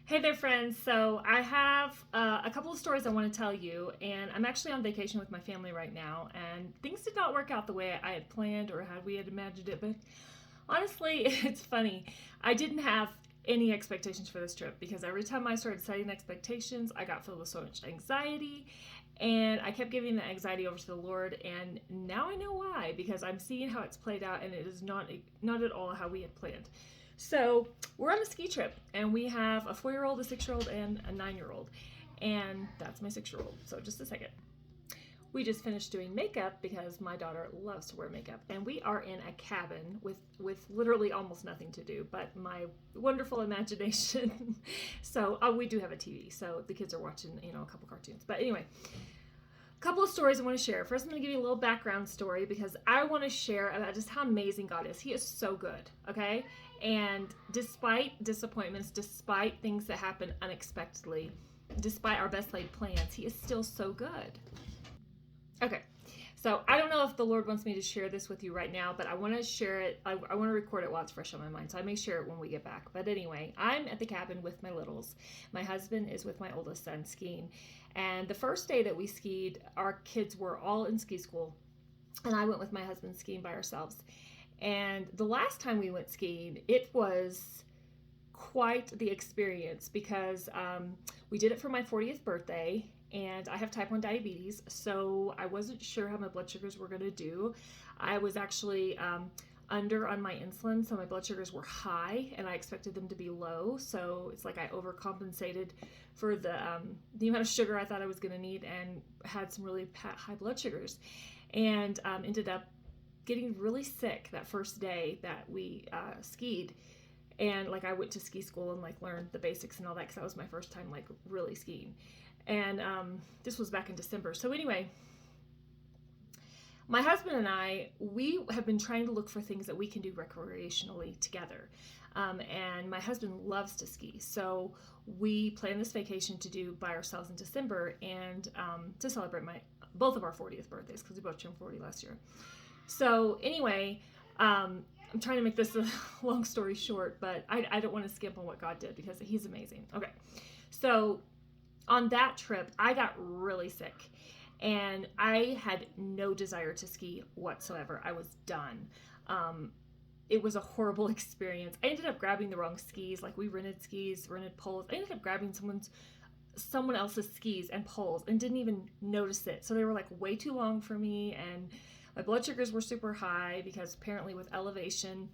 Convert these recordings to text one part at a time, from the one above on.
Hey there, friends. So, I have a couple of stories I want to tell you, and I'm actually on vacation with my family right now, and things did not work out the way I had planned or how we had imagined it. But honestly, it's funny. I didn't have any expectations for this trip because every time I started setting expectations, I got filled with so much anxiety, and I kept giving the anxiety over to the Lord. And now I know why, because I'm seeing how it's played out, and it is not at all how we had planned. So we're on a ski trip, and we have a 4 year old, a 6 year old, and a 9 year old. And that's my 6 year old. So just a second. We just finished doing makeup because my daughter loves to wear makeup, and we are in a cabin with literally almost nothing to do but my wonderful imagination. So we do have a TV, so the kids are watching a couple cartoons. But anyway, a couple of stories I want to share. First, I'm going to give you a little background story because I want to share about just how amazing God is. He is so good, okay? And despite disappointments, despite things that happen unexpectedly, despite our best laid plans, He is still so good. Okay, so I don't know if the Lord wants me to share this with you right now, but I want to share it. I want to record it while it's fresh on my mind, so I may share it when we get back. But anyway, I'm at the cabin with my littles. My husband is with my oldest son skiing. And the first day that we skied, our kids were all in ski school, and I went with my husband skiing by ourselves. And the last time we went skiing, it was quite the experience because we did it for my 40th birthday, and I have type 1 diabetes, so I wasn't sure how my blood sugars were going to do. I was actually under on my insulin, so my blood sugars were high, and I expected them to be low. So it's like I overcompensated for the amount of sugar I thought I was going to need, and had some really high blood sugars, and ended up getting really sick that first day that we skied. And like I went to ski school and like learned the basics and all that because that was my first time like really skiing. And this was back in December. So anyway, my husband and we have been trying to look for things that we can do recreationally together. And my husband loves to ski, so we planned this vacation to do by ourselves in December, and to celebrate both of our 40th birthdays because we both turned 40 last year. So anyway, I'm trying to make this a long story short, but I don't want to skip on what God did because He's amazing. Okay, so on that trip, I got really sick, and I had no desire to ski whatsoever. I was done. It was a horrible experience. I ended up grabbing the wrong skis. Like we rented skis, rented poles. I ended up grabbing someone else's skis and poles and didn't even notice it. So they were like way too long for me, and my blood sugars were super high because apparently with elevation,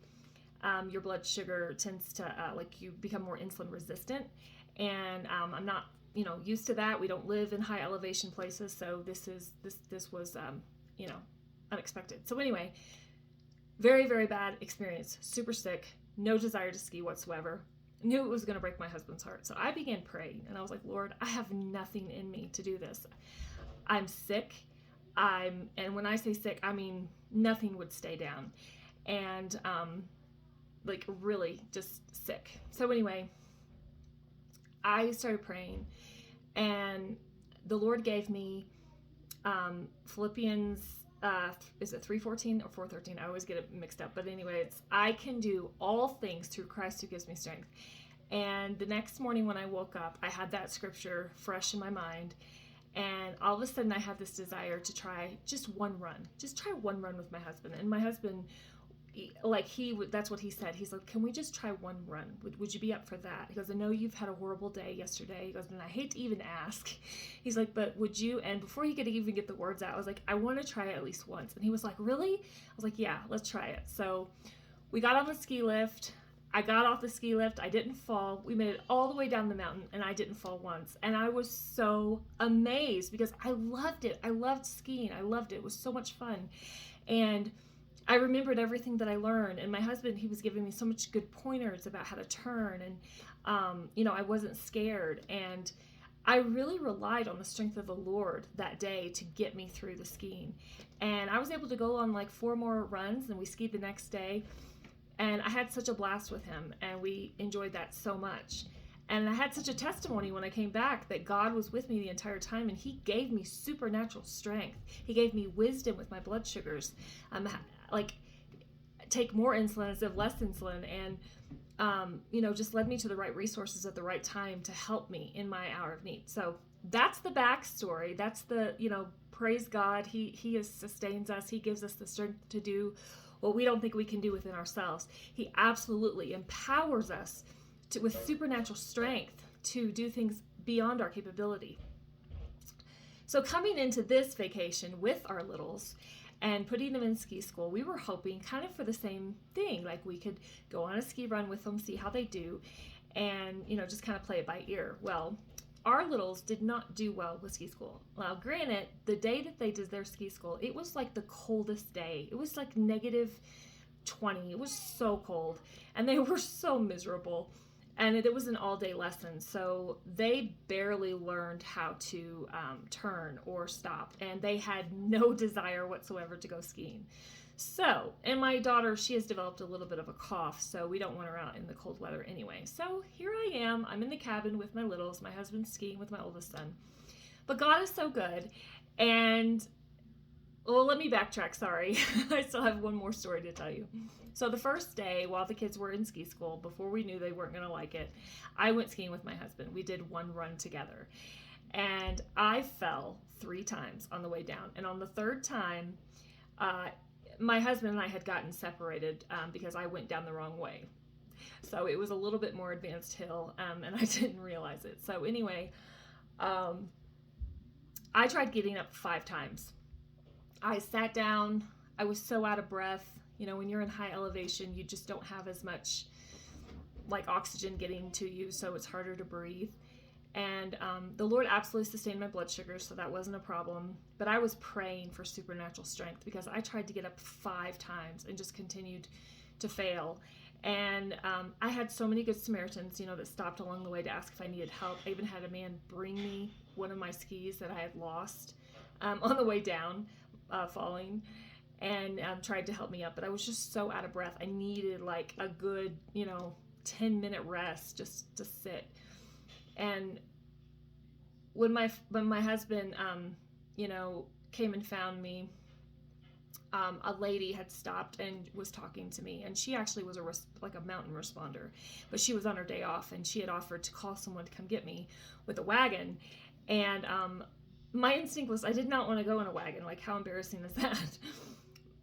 your blood sugar tends to like you become more insulin resistant, and I'm not used to that. We don't live in high elevation places, so this was unexpected. So anyway, very very bad experience. Super sick, no desire to ski whatsoever. Knew it was going to break my husband's heart, so I began praying, and I was like, Lord, I have nothing in me to do this. I'm sick. And when I say sick, I mean nothing would stay down, and like really just sick. So anyway, I started praying, and the Lord gave me Philippians. Is it 3:14 or 4:13? I always get it mixed up. But anyway, it's I can do all things through Christ who gives me strength. And the next morning when I woke up, I had that scripture fresh in my mind. And all of a sudden I had this desire to try just one run. Just try one run with my husband. And my husband, that's what he said. He's like, can we just try one run? Would you be up for that? He goes, I know you've had a horrible day yesterday. He goes, and I hate to even ask. He's like, but would you? And before he could even get the words out, I was like, I want to try it at least once. And he was like, really? I was like, yeah, let's try it. So we got on the ski lift. I got off the ski lift. I didn't fall. We made it all the way down the mountain, and I didn't fall once. And I was so amazed because I loved it. I loved skiing. I loved it. It was so much fun. And I remembered everything that I learned, and my husband, he was giving me so much good pointers about how to turn, and I wasn't scared, and I really relied on the strength of the Lord that day to get me through the skiing. And I was able to go on like 4 more runs, and we skied the next day, and I had such a blast with him, and we enjoyed that so much. And I had such a testimony when I came back that God was with me the entire time, and He gave me supernatural strength. He gave me wisdom with my blood sugars. Like take more insulin instead of less insulin, and just led me to the right resources at the right time to help me in my hour of need. So that's the backstory. That's the, praise God. He sustains us. He gives us the strength to do what we don't think we can do within ourselves. He absolutely empowers us with supernatural strength to do things beyond our capability. So coming into this vacation with our littles and putting them in ski school, we were hoping kind of for the same thing. Like we could go on a ski run with them, see how they do, and, just kind of play it by ear. Well, our littles did not do well with ski school. Now, granted, the day that they did their ski school, it was like the coldest day. It was like -20. It was so cold, and they were so miserable. And it was an all-day lesson, so they barely learned how to turn or stop, and they had no desire whatsoever to go skiing. So, and my daughter, she has developed a little bit of a cough, so we don't want her out in the cold weather anyway. So here I am. I'm in the cabin with my littles. My husband's skiing with my oldest son. But God is so good, and well, let me backtrack, sorry. I still have one more story to tell you. So the first day, while the kids were in ski school, before we knew they weren't going to like it, I went skiing with my husband. We did one run together. And I fell 3 times on the way down. And on the third time, my husband and I had gotten separated because I went down the wrong way. So it was a little bit more advanced hill, and I didn't realize it. So anyway, I tried getting up 5 times. I sat down. I was so out of breath. When you're in high elevation, you just don't have as much like oxygen getting to you, so it's harder to breathe. And the Lord absolutely sustained my blood sugar, so that wasn't a problem. But I was praying for supernatural strength because I tried to get up 5 times and just continued to fail. And I had so many good Samaritans, that stopped along the way to ask if I needed help. I even had a man bring me one of my skis that I had lost on the way down, falling, and tried to help me up. But I was just so out of breath. I needed like a good, 10-minute rest just to sit. And when my husband, came and found me, a lady had stopped and was talking to me, and she actually was a mountain responder, but she was on her day off, and she had offered to call someone to come get me with a wagon. And my instinct was I did not want to go in a wagon. Like, how embarrassing is that?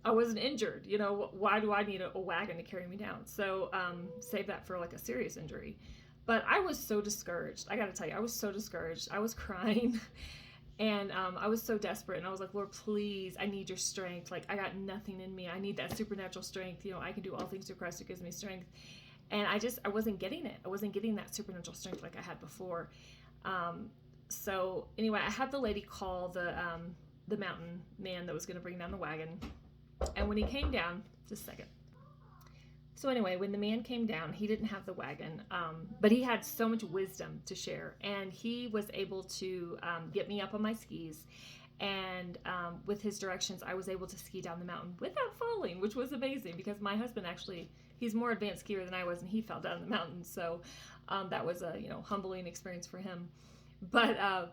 I wasn't injured. Why do I need a wagon to carry me down? So save that for like a serious injury. But I was so discouraged. I got to tell you, I was so discouraged. I was crying, and I was so desperate. And I was like, Lord, please, I need your strength. Like, I got nothing in me. I need that supernatural strength. I can do all things through Christ who gives me strength. And I wasn't getting it. I wasn't getting that supernatural strength like I had before. So anyway, I had the lady call the mountain man that was going to bring down the wagon. And when he came down, just a second. So anyway, when the man came down, he didn't have the wagon, but he had so much wisdom to share, and he was able to get me up on my skis, and with his directions, I was able to ski down the mountain without falling, which was amazing because my husband actually, he's more advanced skier than I was, and he fell down the mountain, so that was a humbling experience for him. But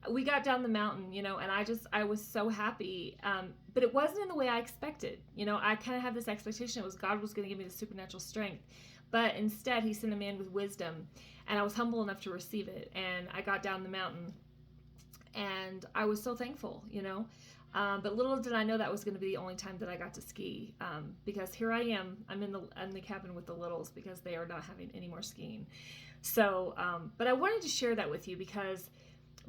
we got down the mountain, and I was so happy. But it wasn't in the way I expected. I kind of had this expectation. It was God was going to give me the supernatural strength. But instead, he sent a man with wisdom, and I was humble enough to receive it. And I got down the mountain, and I was so thankful, But little did I know that was going to be the only time that I got to ski, because here I am. I'm in the cabin with the littles because they are not having any more skiing. So, but I wanted to share that with you because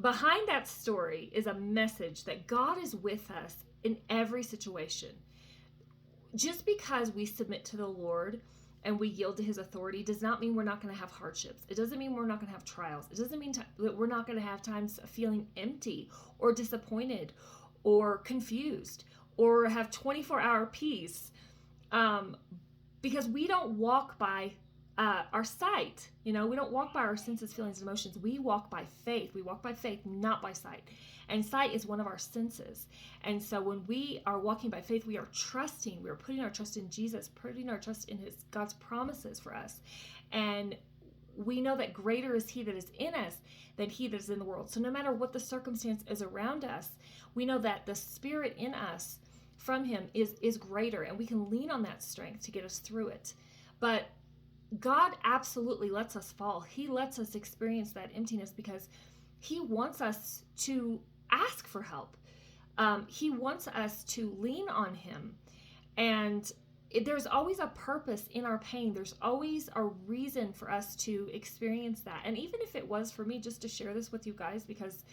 behind that story is a message that God is with us in every situation. Just because we submit to the Lord and we yield to his authority does not mean we're not going to have hardships. It doesn't mean we're not going to have trials. It doesn't mean that we're not going to have times of feeling empty or disappointed or confused or have 24-hour peace, because we don't walk by our sight. We don't walk by our senses, feelings, and emotions. We walk by faith. We walk by faith, not by sight. And sight is one of our senses. And so when we are walking by faith, we are trusting. We are putting our trust in Jesus, putting our trust in God's promises for us. And we know that greater is he that is in us than he that is in the world. So no matter what the circumstance is around us, we know that the Spirit in us from him is greater, and we can lean on that strength to get us through it. But God absolutely lets us fall. He lets us experience that emptiness because he wants us to ask for help. He wants us to lean on him. And there's always a purpose in our pain. There's always a reason for us to experience that. And even if it was for me just to share this with you guys, because,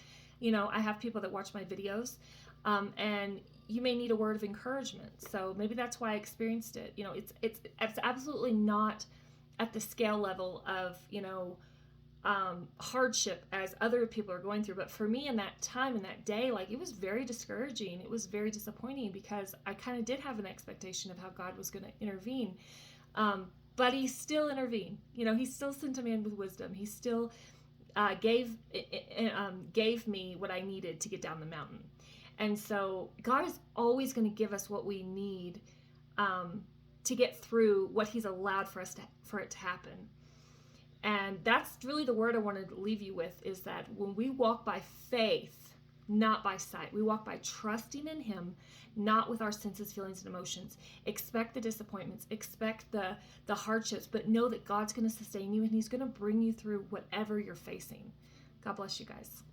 I have people that watch my videos, and you may need a word of encouragement. So maybe that's why I experienced it. It's absolutely not at the scale level of, hardship as other people are going through. But for me in that time, in that day, like, it was very discouraging. It was very disappointing because I kind of did have an expectation of how God was going to intervene. But he still intervened. He still sent a man with wisdom. He still gave me what I needed to get down the mountain. And so God is always going to give us what we need to get through what he's allowed for it to happen. And that's really the word I wanted to leave you with, is that when we walk by faith, not by sight, we walk by trusting in him, not with our senses, feelings, and emotions. Expect the disappointments, expect the hardships, but know that God's going to sustain you and he's going to bring you through whatever you're facing. God bless you guys.